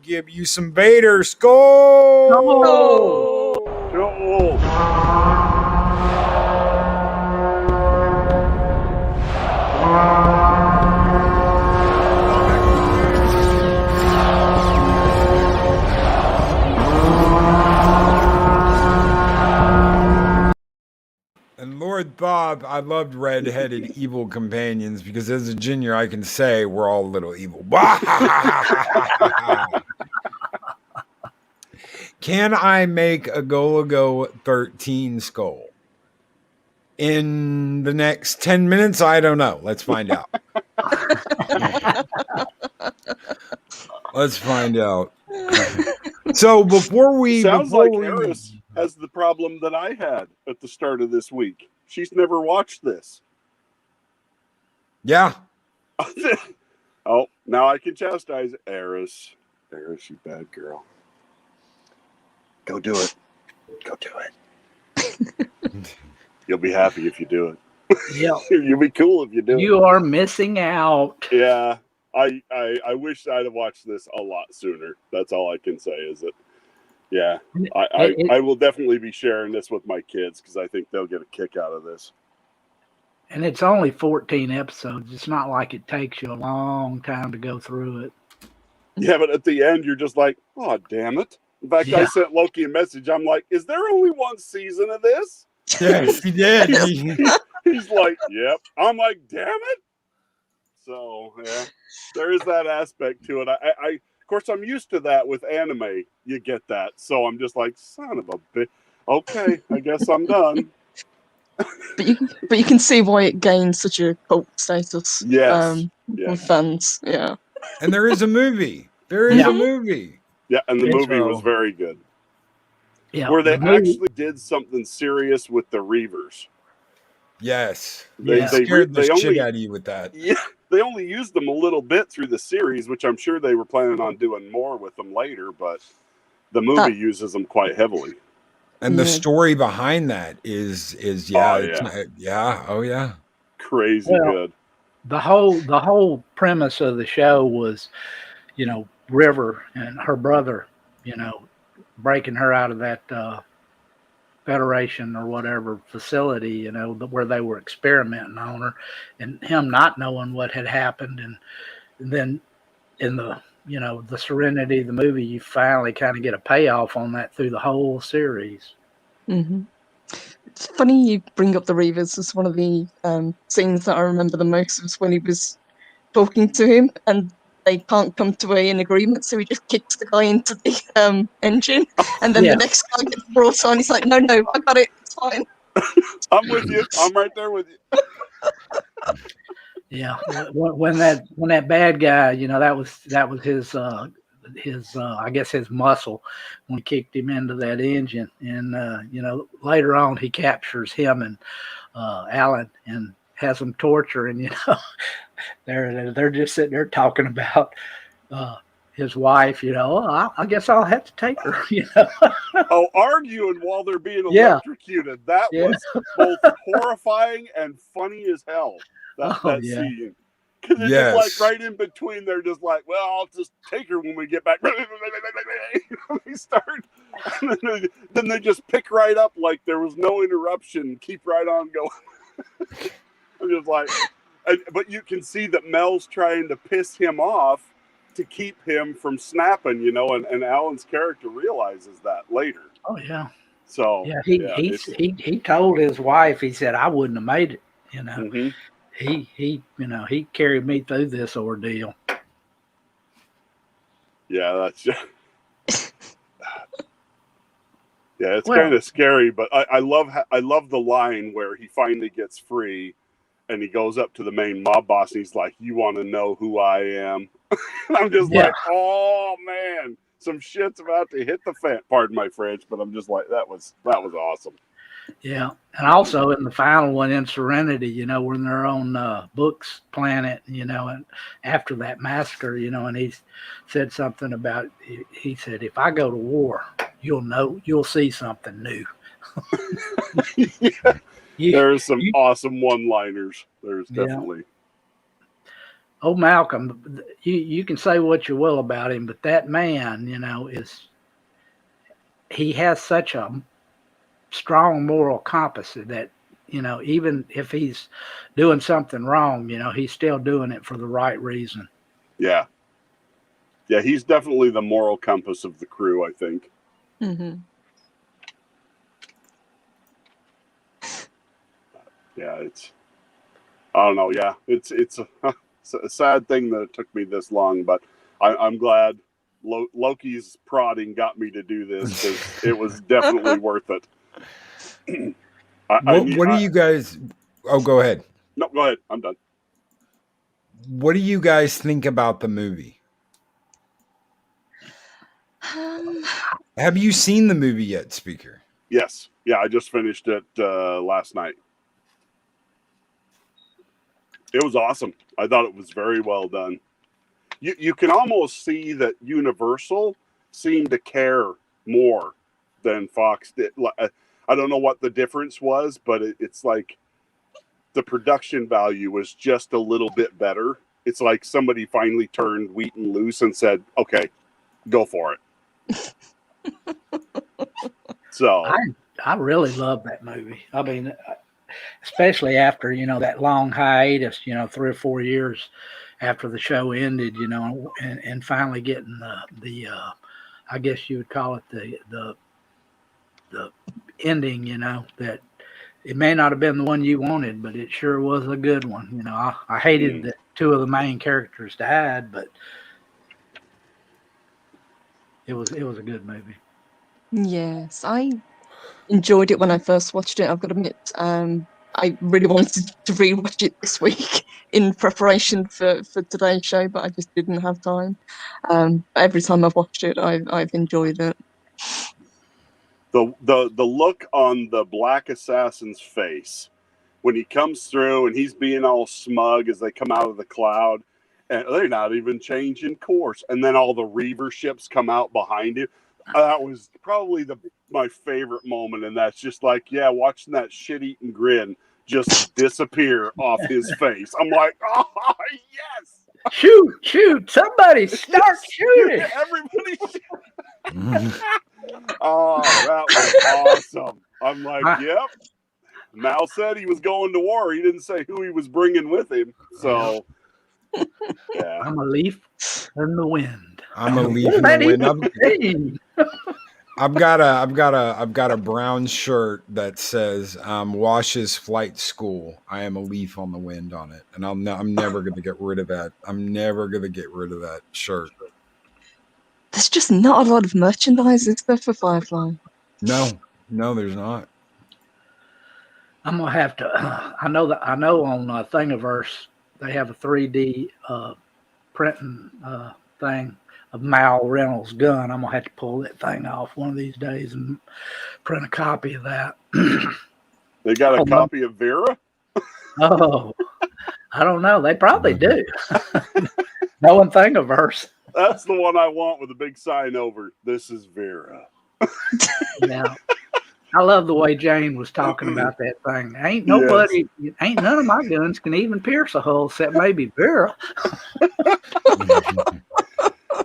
give you some Vader. Skull. Joel. And Lord Bob, I loved red-headed evil companions because as a junior, I can say we're all a little evil. Can I make a Golago 13 skull in the next 10 minutes? I don't know. Let's find out. Let's find out. So before we... Sounds like Heiress has the problem that I had at the start of this week. She's never watched this. Yeah. Oh, now I can chastise Heiress. Heiress, you bad girl. Go do it. Go do it. You'll be happy if you do it. Yeah. You'll be cool if you do it. You are missing out. Yeah. I wish I'd have watched this a lot sooner. That's all I can say is that, yeah, I will definitely be sharing this with my kids because I think they'll get a kick out of this. And it's only 14 episodes. It's not like it takes you a long time to go through it. Yeah, but at the end, you're just like, oh, damn it. In fact, I sent Loki a message. I'm like, is there only one season of this? Yes, he did. He's like, yep. I'm like, damn it. So, yeah, there is that aspect to it. I of course, I'm used to that with anime. You get that. So I'm just like, son of a bitch. Okay, I guess I'm done. But you can see why it gained such a cult status. Yes. With fans. Yeah. And there is a movie. There is a movie. Yeah, and the movie was very good. Yeah. Where they actually did something serious with the Reavers. Yes. They scared the shit only, out of you with that. Yeah, they only used them a little bit through the series, which I'm sure they were planning on doing more with them later, but the movie uses them quite heavily. And the story behind that is crazy good. The whole premise of the show was, River and her brother, breaking her out of that Federation or whatever facility, where they were experimenting on her, and him not knowing what had happened, and then in the the Serenity, the movie, you finally kind of get a payoff on that through the whole series. Mm-hmm. It's funny you bring up the Reavers as one of the scenes that I remember the most was when he was talking to him and they can't come to an agreement, so he just kicks the guy into the engine, and then the next guy gets brought on. He's like, no, I got it, it's fine. I'm with you. I'm right there with you. Yeah, when that bad guy, that was his his I guess his muscle when he kicked him into that engine. And later on he captures him and Alan and has them torture, and they're just sitting there talking about his wife. I guess I'll have to take her. Oh, arguing while they're being Yeah. electrocuted. That Yeah. was both horrifying and funny as hell. That Yeah. scene. Because it's just like right in between, they're just like, well, I'll just take her when we get back. They start, and then they just pick right up like there was no interruption, keep right on going. I'm just like, but you can see that Mel's trying to piss him off to keep him from snapping, and Alan's character realizes that later. Oh yeah. So yeah, he told his wife, he said, I wouldn't have made it. Mm-hmm. He carried me through this ordeal. Yeah, that's yeah, it's kind of scary, but I love the line where he finally gets free and he goes up to the main mob boss and he's like, you want to know who I am? I'm just like, oh man, some shit's about to hit the fan. Pardon my French, but I'm just like, that was awesome. Yeah, and also in the final one in Serenity, we're in their own Books planet, and after that massacre, and he said something about, he said, if I go to war, you'll see something new. There's some awesome one-liners. There's definitely. Oh, Malcolm, you can say what you will about him, but that man, he has such a strong moral compass that, even if he's doing something wrong, he's still doing it for the right reason. Yeah. Yeah, he's definitely the moral compass of the crew, I think. Mm-hmm. Yeah, I don't know. Yeah, it's a sad thing that it took me this long, but I'm glad Loki's prodding got me to do this because it was definitely worth it. What do you guys? Oh, go ahead. No, go ahead. I'm done. What do you guys think about the movie? Have you seen the movie yet, Speaker? Yes. Yeah, I just finished it last night. It was awesome. I thought it was very well done. You can almost see that Universal seemed to care more than Fox did. I don't know what the difference was, but it's like the production value was just a little bit better. It's like somebody finally turned Wheaton loose and said, okay, go for it. So I really love that movie. I mean, especially after, that long hiatus, 3 or 4 years after the show ended, and finally getting the I guess you would call it the ending, that it may not have been the one you wanted, but it sure was a good one. I hated that 2 of the main characters died, but it was a good movie. Yes, I enjoyed it when I first watched it. I've got to admit, I really wanted to rewatch it this week in preparation for today's show, but I just didn't have time. Every time I've watched it, I've enjoyed it. The look on the Black Assassin's face when he comes through and he's being all smug as they come out of the cloud, and they're not even changing course, and then all the Reaver ships come out behind him. That was probably my favorite moment, and that's just like, watching that shit-eating grin just disappear off his face. I'm like, oh, yes! Shoot! Somebody start shooting! Everybody shoot! Oh, that was awesome. I'm like, yep. Mal said he was going to war. He didn't say who he was bringing with him. So, yeah. I'm a leaf in the wind. I'm a leaf in the wind. I've got a brown shirt that says Wash's Flight School. I am a leaf on the wind on it, and I'm never going to get rid of that. I'm never going to get rid of that shirt. There's just not a lot of merchandise, is there, for Firefly? No, there's not. I'm gonna have to. I know on Thingiverse they have a 3D printing thing of Mal Reynolds' gun. I'm gonna have to pull that thing off one of these days and print a copy of that. They got a copy of Vera? Oh, I don't know. They probably do. Knowing thing of hers. That's the one I want with a big sign over. This is Vera. Yeah. I love the way Jane was talking about that thing. Ain't nobody, ain't none of my guns can even pierce a hole except maybe Vera.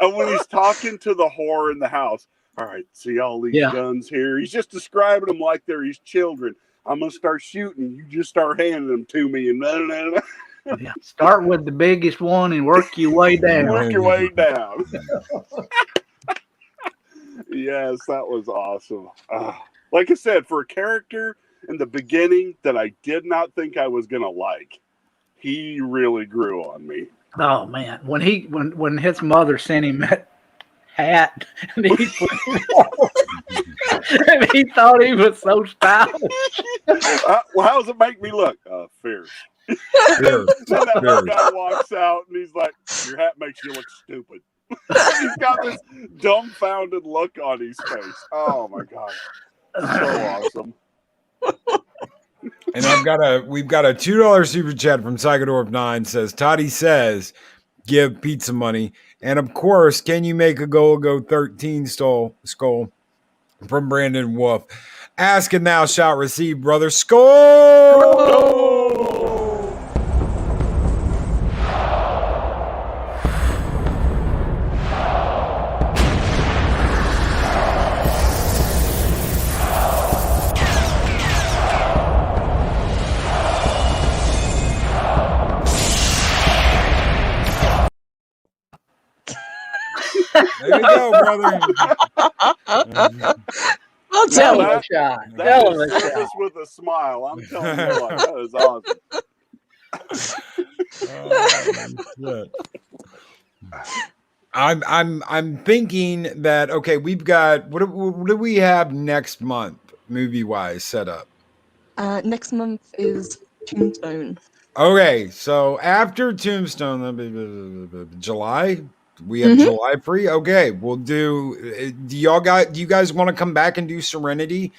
And when he's talking to the whore in the house, all right, see all these guns here? He's just describing them like they're his children. I'm going to start shooting. You just start handing them to me. And yeah. Start with the biggest one and work your way down. Work your way down. Yes, that was awesome. Like I said, for a character in the beginning that I did not think I was going to like, he really grew on me. Oh man, when his mother sent him that hat, and he and he thought he was so stylish. Well, how does it make me look? Fierce. Then that guy walks out and he's like, "Your hat makes you look stupid." He's got this dumbfounded look on his face. Oh my god, so awesome. And we've got a $2 super chat from Psychodorf9 says, Toddy says, give pizza money. And of course, can you make a go 13 skull from Brandon Wolf? Ask and thou shalt receive, brother. Skull! There you go, brother. I'll tell you a shot. That is service with a smile. I'm telling you what, that is awesome. I'm thinking that we've got what do we have next month movie wise set up? Next month is Tombstone. Okay, so after Tombstone, July. We have July free. Okay, we'll do. Do you guys want to come back and do Serenity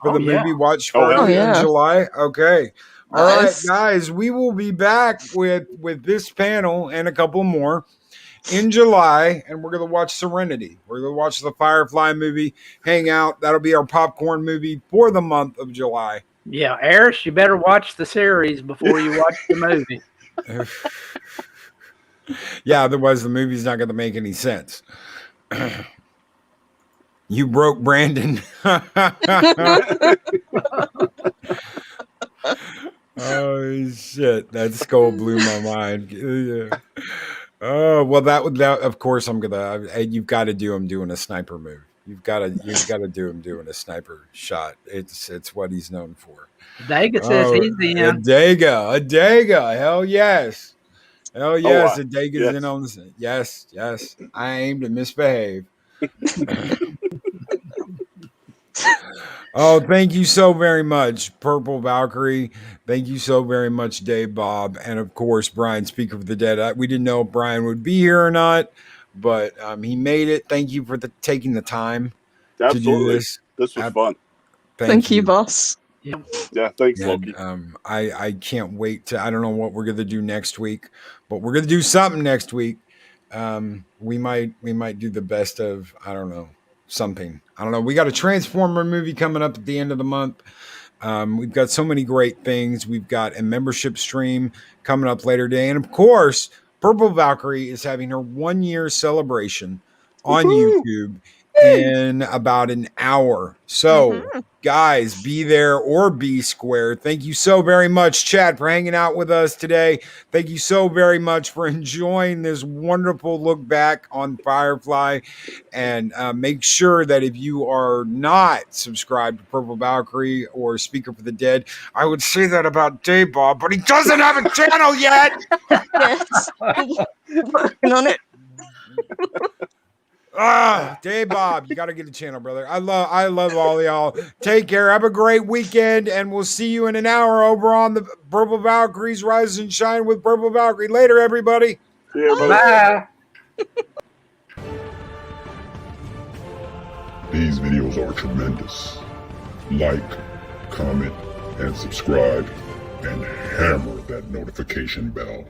for the movie watch party in July? Okay, all right, guys. We will be back with this panel and a couple more in July, and we're gonna watch Serenity. We're gonna watch the Firefly movie, hang out. That'll be our popcorn movie for the month of July. Yeah, Eris, you better watch the series before you watch the movie. Yeah, otherwise the movie's not going to make any sense. You broke Brandon. Oh shit! That skull blew my mind. Yeah. Oh well, that of course I'm gonna. You've got to do him doing a sniper move. You've got to do him doing a sniper shot. It's what he's known for. Dega says he's in. Dega, hell yes. Oh yes, the Dega's in on this. Yes. I aim to misbehave. Oh, thank you so very much, Purple Valkyrie. Thank you so very much, Dave Bob, and of course Brian, Speaker of the Dead. We didn't know if Brian would be here or not, but he made it. Thank you for taking the time to do this. This was fun. Thank you, boss. Yeah, thanks, Loki. I can't wait to. I don't know what we're gonna do next week, but we're gonna do something next week. We might do the best of. I don't know, something. I don't know. We got a Transformer movie coming up at the end of the month. We've got so many great things. We've got a membership stream coming up later today, and of course, Purple Valkyrie is having her 1 year celebration on YouTube in about an hour. So, guys, be there or be square. Thank you so very much, Chad, for hanging out with us today. Thank you so very much for enjoying this wonderful look back on Firefly. And make sure that if you are not subscribed to Purple Valkyrie or Speaker for the Dead, I would say that about Dave Bob, but he doesn't have a channel yet. Yes. Working on it. Dave Bob, you got to get a channel, brother. I love all of y'all. Take care. Have a great weekend, and we'll see you in an hour over on the Purple Valkyries Rise and Shine with Purple Valkyrie. Later, everybody. Yeah, bye. These videos are tremendous. Like, comment, and subscribe, and hammer that notification bell.